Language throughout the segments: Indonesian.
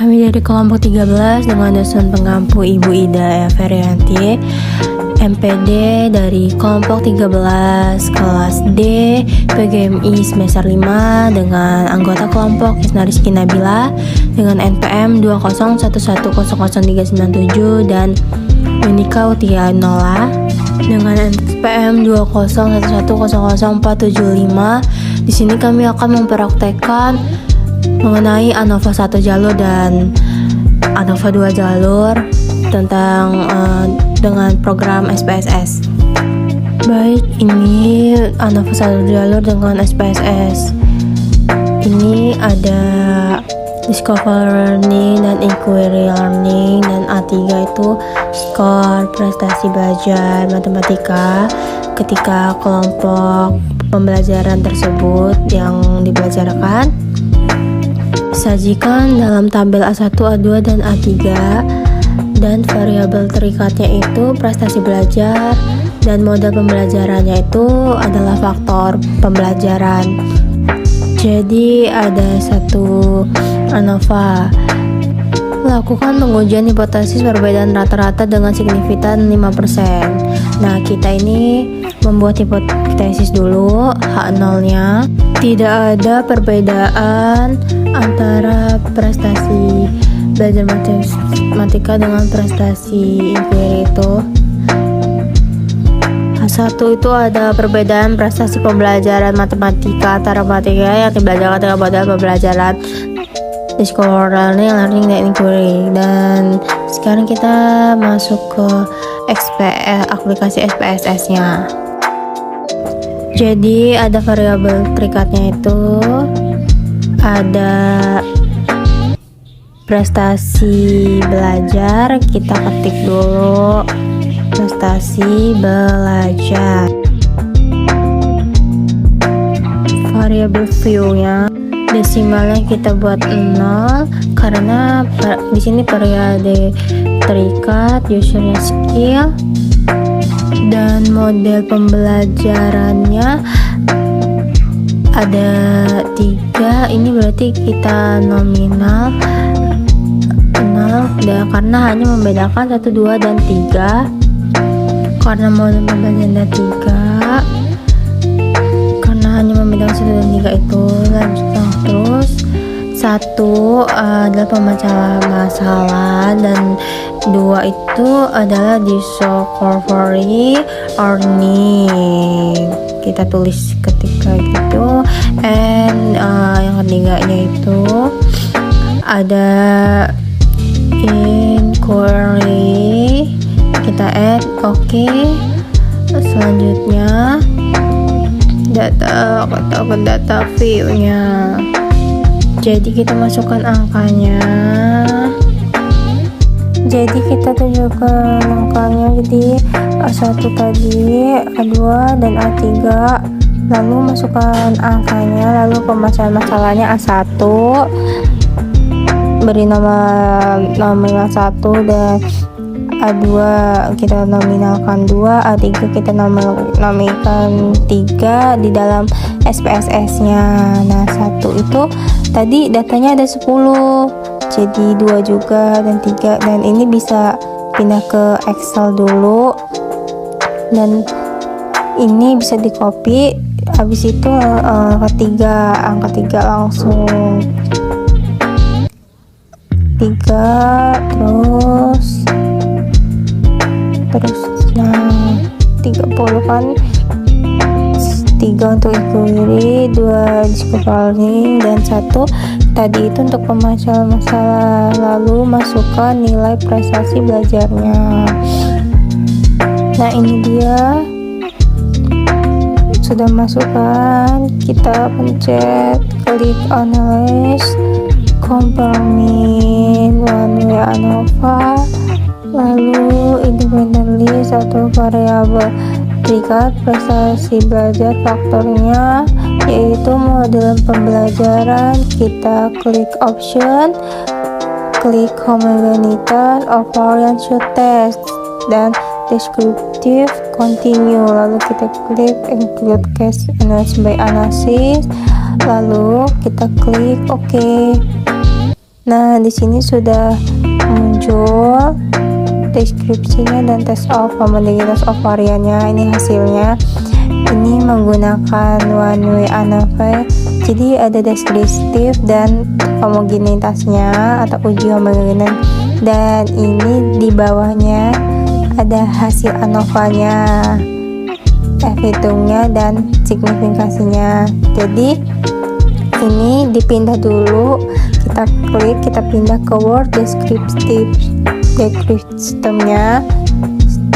Kami dari kelompok 13 dengan dosen pengampu Ibu Ida Ferianti, MPD dari kelompok 13 kelas D PGMI semester 5 dengan anggota kelompok Isna Rizky Nabila dengan NPM 201100397 dan Unika Utianola dengan NPM 201100475. Di sini kami akan mempraktekkan mengenai ANOVA 1 jalur dan ANOVA 2 jalur tentang dengan program SPSS. Baik, ini ANOVA 1 jalur dengan SPSS. Ini ada Discover Learning dan Inquiry Learning, dan A3 itu skor prestasi belajar matematika ketika kelompok pembelajaran tersebut yang dipelajarkan disajikan dalam tabel A1, A2, dan A3, dan variabel terikatnya itu prestasi belajar dan model pembelajarannya itu adalah faktor pembelajaran. Jadi ada satu ANOVA, lakukan pengujian hipotesis perbedaan rata-rata dengan signifikan 5%. Nah, kita ini membuat hipotesis dulu, H0-nya. Tidak ada perbedaan antara prestasi belajar matematika dengan prestasi inquiry itu. H1 itu ada perbedaan prestasi pembelajaran matematika antara matematika yang dibelajarkan dengan model pembelajaran Discover Learning, dan Inquiry. Dan sekarang kita masuk ke aplikasi SPSS-nya. Jadi ada variabel terikatnya itu ada prestasi belajar, kita ketik dulu prestasi belajar. Variabel view-nya desimalnya kita buat 0 karena di sini periode terikat, usernya skill, dan model pembelajarannya ada 3. Ini berarti kita nominal 0 karena hanya membedakan 1, 2, dan 3. Karena model pembelajaran ada 3, karena hanya membedakan 1 dan 3 itu. Lanjutkan terus. 1 adalah pemecahan masalah, dan 2 itu adalah discovery learning. Kita tulis ketika gitu. And yang ketiganya itu ada inquiry, kita add. Oke. Selanjutnya data view-nya. Jadi kita masukkan angkanya. Jadi kita tunjukkan angkanya. Jadi A1 tadi, A2, dan A3. Lalu masukkan angkanya. Lalu pemecahan masalahnya A1. Beri nama nominal 1, dan A2 kita nominalkan 2, A3 kita nominalkan 3 di dalam SPSS-nya. Nah, 1 itu tadi datanya ada 10, jadi 2 juga dan 3, dan ini bisa pindah ke Excel dulu, dan ini bisa di copy. Habis itu angka 3 langsung 3, terus nah 30 kan, 3 untuk inquiry, 2 discover learning, dan 1 tadi itu untuk pemecahan masalah. Lalu masukkan nilai prestasi belajarnya. Nah, ini dia sudah masukkan. Kita pencet klik analyze, compare mean, one way ANOVA, lalu independent list atau variabel terikat prestasi belajar, faktornya yaitu model pembelajaran. Kita klik option, klik homogenitas of variant should test, dan descriptive continue. Lalu kita klik include case analysis by analysis, lalu kita klik OK. Nah, di sini sudah muncul deskripsinya dan test of homologitas of variannya. Ini hasilnya. Ini menggunakan one way ANOVA. Jadi ada deskriptif dan homogenitasnya atau uji homogenitas. Dan ini di bawahnya ada hasil ANOVA-nya, hitungnya dan signifikasinya. Jadi ini dipindah dulu, kita klik, kita pindah ke Word descriptive sistemnya.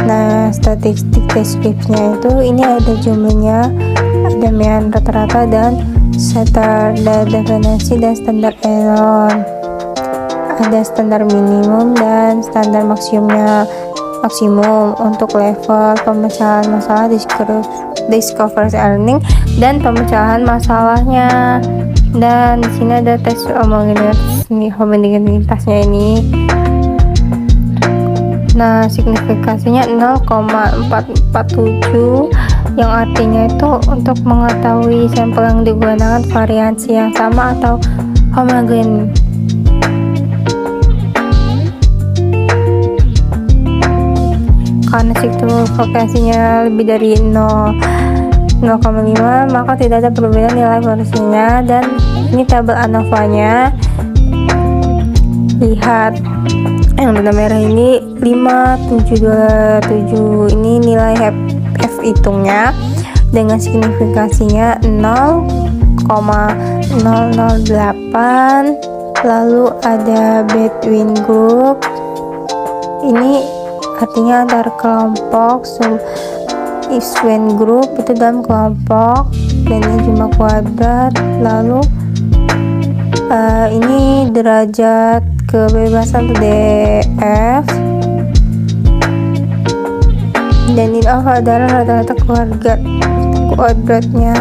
Nah, statistik deskripsinya itu ini ada jumlahnya, ada median rata-rata dan standar deviasi dan standar error. Ada standar minimum dan standar maksimum untuk level pemecahan masalah discover earning dan pemecahan masalahnya. Dan di sini ada tes homogenitasnya ini. Nah, signifikasinya 0,447 yang artinya itu untuk mengetahui sampel yang digunakan variansi yang sama atau homogen. Karena signifikasinya lebih dari 0,5 maka tidak ada perbedaan nilai variasinya. Dan ini tabel ANOVA-nya. Lihat yang warna merah ini 5727, ini nilai F hitungnya dengan signifikasinya 0,008. Lalu ada between group, ini artinya antar kelompok. Iswen group itu dalam kelompok, dan ini jumlah kuadrat. Lalu ini derajat kebebasan atau DF, dan ini adalah rata-rata kuadratnya.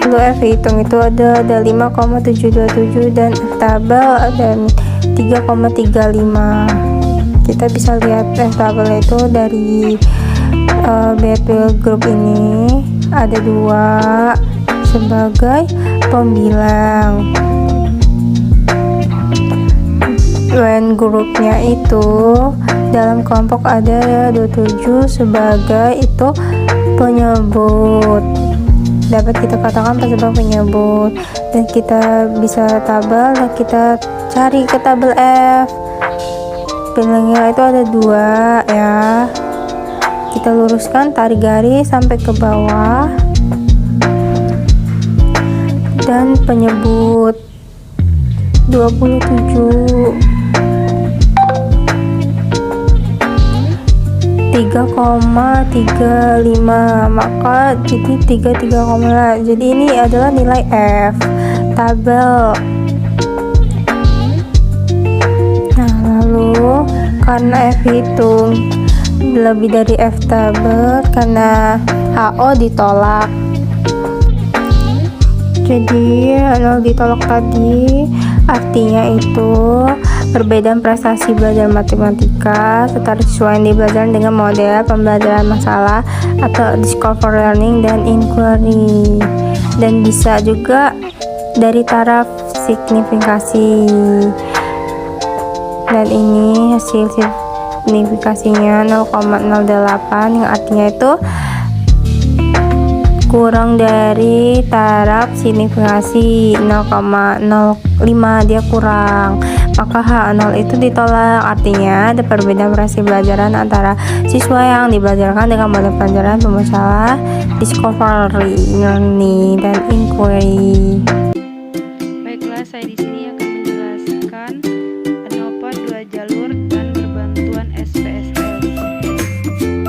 Lalu F hitung itu ada 5,727 dan F tabel ada 3,35. Kita bisa lihat F tabel itu dari BPL group ini ada 2 sebagai pembilang. When grupnya itu dalam kelompok ada 27 sebagai itu penyebut, dapat kita katakan penyebab penyebut. Dan kita bisa tabel dan kita cari ke tabel F. Pembilangnya itu ada 2 ya. Kita luruskan, tarik garis sampai ke bawah, dan penyebut 27 3,35, maka jadi 33, jadi ini adalah nilai F tabel. Nah, lalu karena F hitung lebih dari F tabel, karena HO ditolak, jadi 0 ditolak tadi artinya itu perbedaan prestasi belajar matematika serta siswa yang dibelajar dengan model pembelajaran masalah atau discover learning dan inquiry. Dan bisa juga dari taraf signifikasi. Dan ini hasil signifikasinya 0,08 yang artinya itu kurang dari taraf signifikasi 0,05, dia kurang, maka H0 itu ditolak. Artinya ada perbedaan prestasi pembelajaran antara siswa yang dibelajarkan dengan model pelajaran pemasalah, discovery, learning, dan inquiry. Baiklah, saya di sini akan menjelaskan ANOVA 2 jalur dan berbantuan SPSS.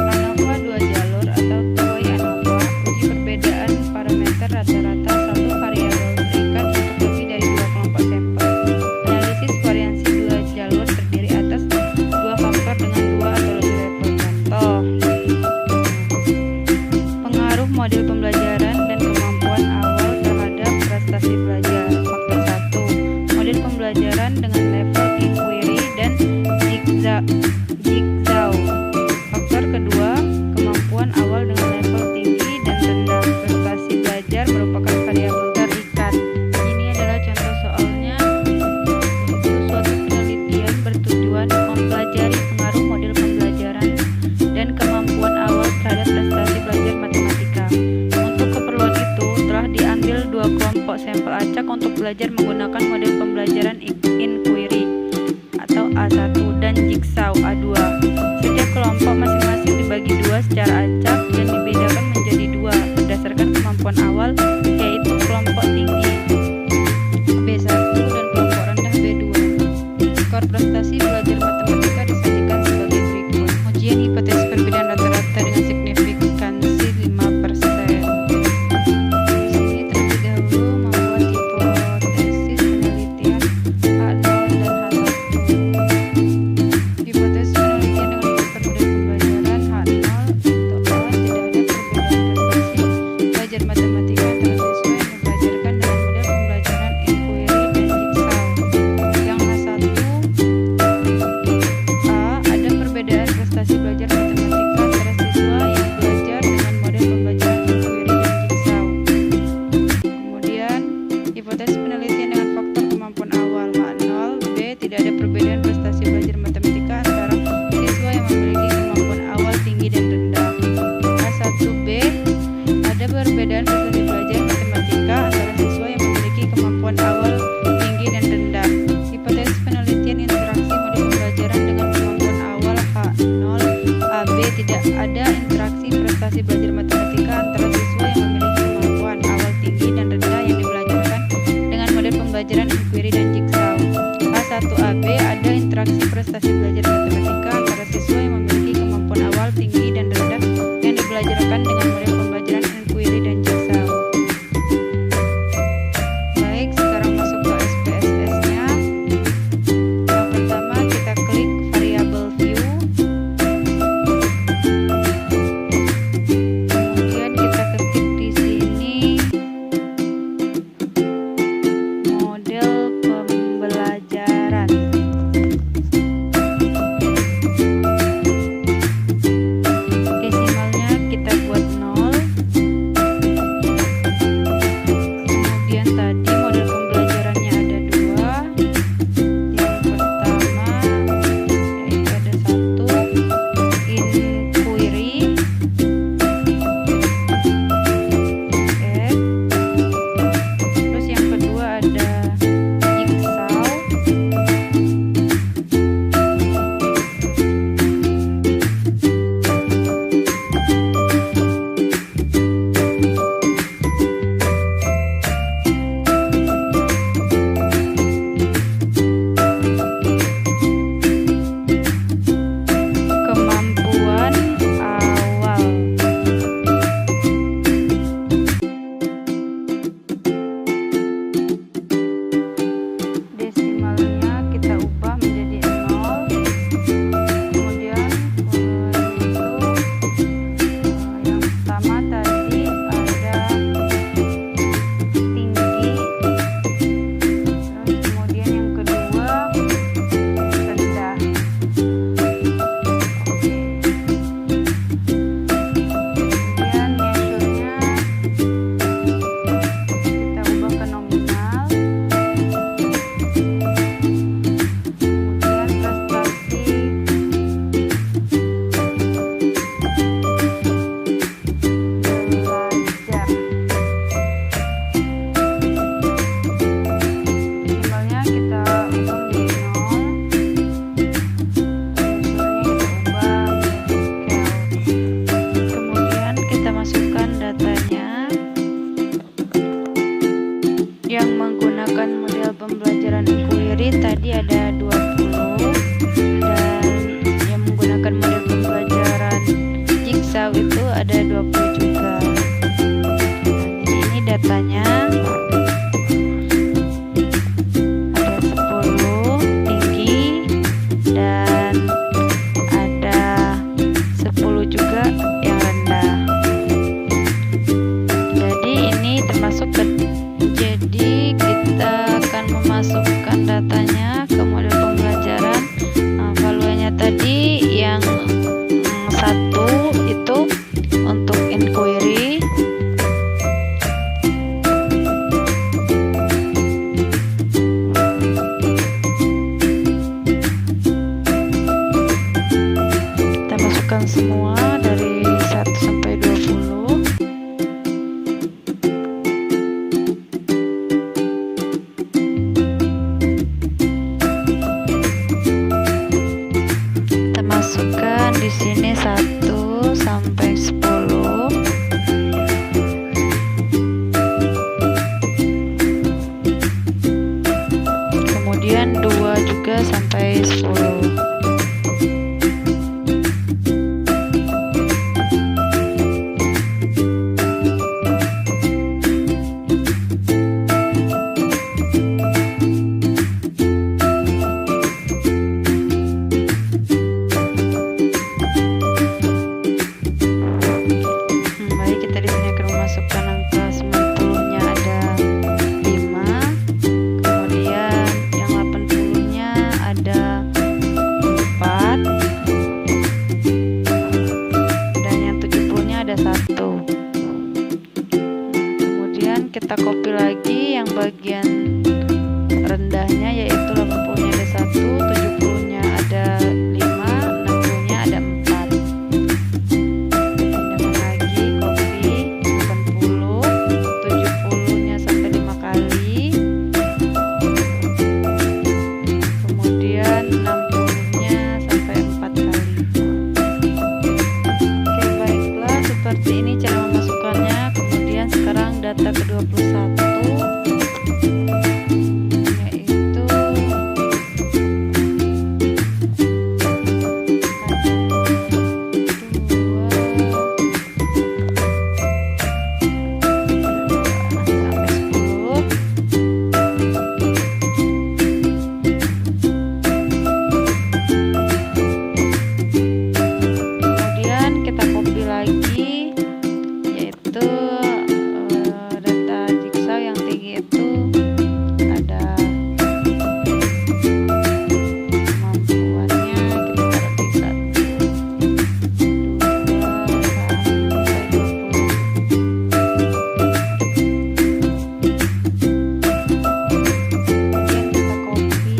ANOVA 2 jalur atau Toy ANOVA uji perbedaan parameter rata-rata satu variabel berikat untuk lebih dari 2 kelompok sampel. Analisis variansi 2 jalur terdiri atas 2 faktor dengan 2 atau lebih level. Contoh, pengaruh model pembelajaran dan kemampuan awal terhadap prestasi belajar. Faktor 1, model pembelajaran dengan level inquiry dan jigsaw. Faktor kedua, kemampuan awal dengan level tinggi dan rendah. Prestasi belajar merupakan variabel terikat. Ini adalah contoh soalnya. menggunakan model pembelajaran inquiry atau A1 dan jigsaw A2. Setiap kelompok masing-masing dibagi dua secara acak dan dibedakan menjadi dua berdasarkan kemampuan awal, yaitu kelompok tinggi B1 dan kelompok rendah B2. Skor prestasi belajar matematika disajikan sebagai berikut. Ujian hipotesis perbedaan rata-rata dengan signifikansi 5%. Di sini terlebih dahulu membuat hipotesis penelitian H0 dan H1. Hipotesis penelitian dengan mempermudah pembelajaran H0 untuk A, tidak ada perbedaan prestasi belajar matematika antara siswa yang dibelajarkan dengan model pembelajaran inquiry dan jigsaw. Yang H1, A, ada perbedaan prestasi belajar matematika antara siswa yang belajar dengan model pembelajaran inquiry dan jigsaw. Kemudian, hipotesis penelitian dengan faktor kemampuan awal H0, B, tidak ada perbedaan prestasi belajar matematika antara siswa yang memiliki kemampuan awal tinggi dan rendah. H1B, ada perbedaan prestasi belajar matematika antara siswa yang memiliki kemampuan awal tinggi dan rendah. Hipotesis penelitian interaksi model pembelajaran dengan kemampuan awal H0 AB, tidak ada interaksi prestasi belajar matematika antara siswa yang memiliki kemampuan awal tinggi dan rendah yang dibelajarkan dengan model pembelajaran inquiry dan jigsaw. H1AB, ada interaksi prestasi belajar matematika antara siswa yang memiliki kemampuan awal tinggi dan rendah yang dibelajarkan dengan model pembelajaran inquiry dan jigsaw. Baik, sekarang masuk ke SPSS-nya. Yang pertama kita klik variable view. Kemudian kita ketik di sini model pembelajaran. Desimalnya kita buat 0. Kemudian tadi model pembelajarannya ada dua. Yang pertama yaitu ada 1 inquiry, terus yang kedua ada jigsaw. Kemampuan awal. Desimalnya kita ubah menjadi 0. Kemudian yang pertama tadi ada tinggi, terus kemudian yang kedua rendah. Oke. Kemudian measure-nya kita ubah ke nominal. Kemudian prestasi belajar. Minimalnya kita ubah menjadi 0. Kemudian kita masukkan datanya yang menggunakan model pembelajaran inquiry tadi ada 20, dan yang menggunakan model pembelajaran jigsaw itu ada 20 juga. Jadi ini datanya ada 10 tinggi dan ada 10 juga yang rendah. Jadi ini termasuk jadi kita akan memasukkan datanya ke model pembelajaran. Valuenya tadi yang 1 itu untuk inquiry, kita masukkan semua dari 1 sampai 20. kemudian 2 juga sampai 10. Baik, kita di sini akan memasukkan angka 90-nya ada 5, kemudian yang 80-nya ada 4, dan yang 70-nya ada 1. Kemudian kita copy lagi yang bagian rendahnya, yaitu 80-nya ada 1, 70-nya ada 5, 60-nya ada 4. Pindahkan lagi, copy 80, 70-nya sampai 5 kali, kemudian 60-nya sampai 4 kali. Oke, baiklah, seperti ini cara memasukkannya. Kemudian sekarang data ke-21, yaitu kemudian kita copy lagi, yaitu data jigsaw yang tinggi itu ada kemampuannya, kita taruh di 1, 2 sampai 20. Kemudian kita copy,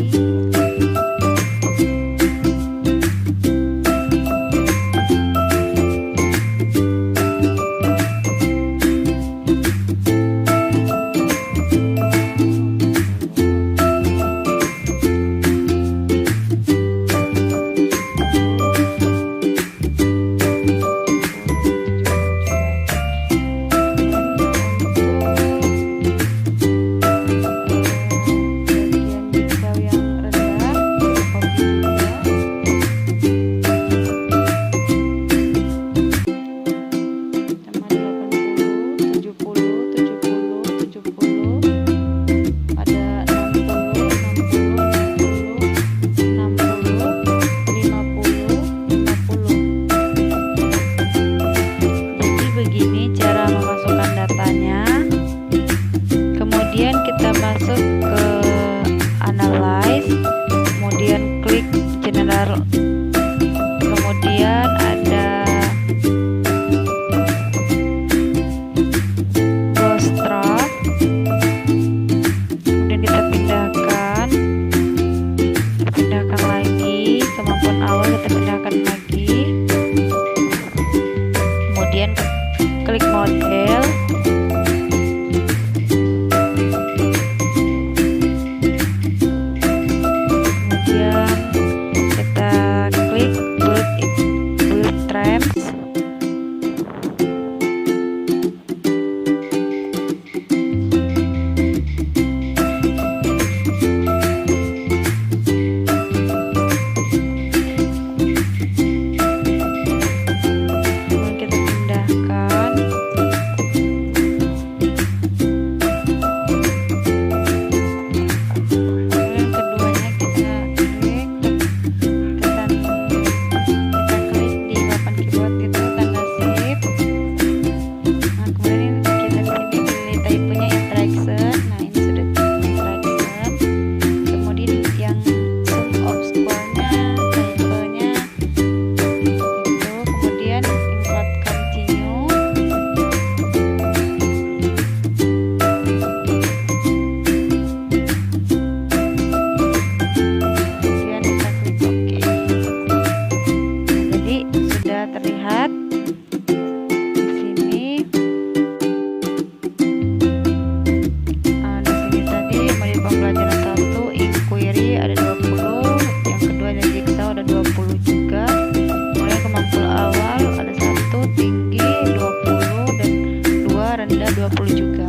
bagian jigsaw yang rendah kita copy juga. Sama 80, 70, 70, 70, ada 60, 60, 60, 50, 50. Jadi begini cara memasukkan datanya. Kemudian kita masuk ke analyze, kemudian klik general, kemudian ada bootstrap, kemudian kita pindahkan lagi kemampuan awal, kita pindahkan lagi, kemudian klik model, kemudian kita klik bootstraps, kemudian kita pindahkan, kemudian keduanya kita klik, kita klik di papan keyboard itu tanda shift. Nah, kemudian kita di sini pilih typenya interaction. Nah, ini sudah interaction. Kemudian yang sum of score-nya, typenya itu, kemudian import continue. Kemudian kita klik OK. Jadi sudah terlihat di sini. Di sini tadi modul pembelajaran 1 inquiry ada 20, yang kedua ada jigsaw ada 20 juga. Kemudian kemampuan awal ada 1 tinggi 20 dan 2 rendah 20 juga.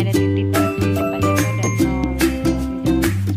hanya ada titik pada depannya itu ada 0 di dalam SPSS.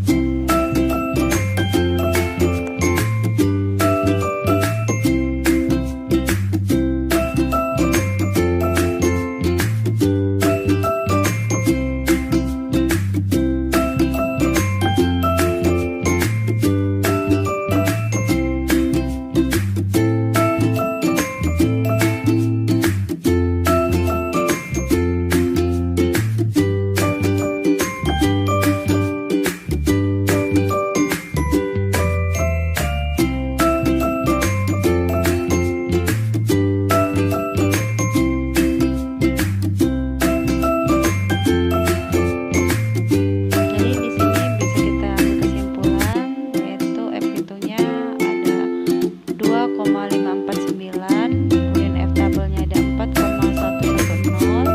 Jadi di sini bisa kita ambil kesimpulan, yaitu F-nya ada 2,549, kemudian F tabelnya ada 4,110.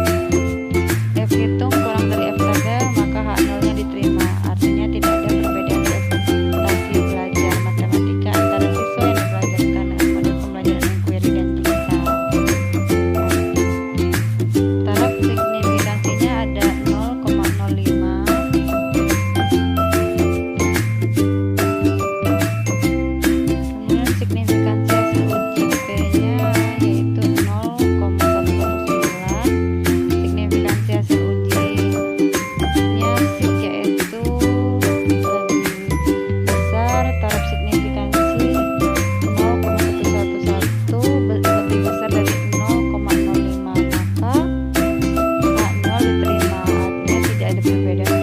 F hitung kurang dari F tabel, maka H0-nya diterima. Artinya tidak ada perbedaan prestasi belajar matematika antara siswa yang dibelajarkan dengan model pembelajaran inquiry dan digital. Taraf signifikansinya ada 0,05. Kemudian signifikansi hasil uji P-nya yaitu 0,109. Signifikansi hasil ujinya SIG yaitu lebih besar. Taraf signifikansi 0,111 lebih besar dari 0,05, maka H0 diterima. Artinya tidak ada perbedaan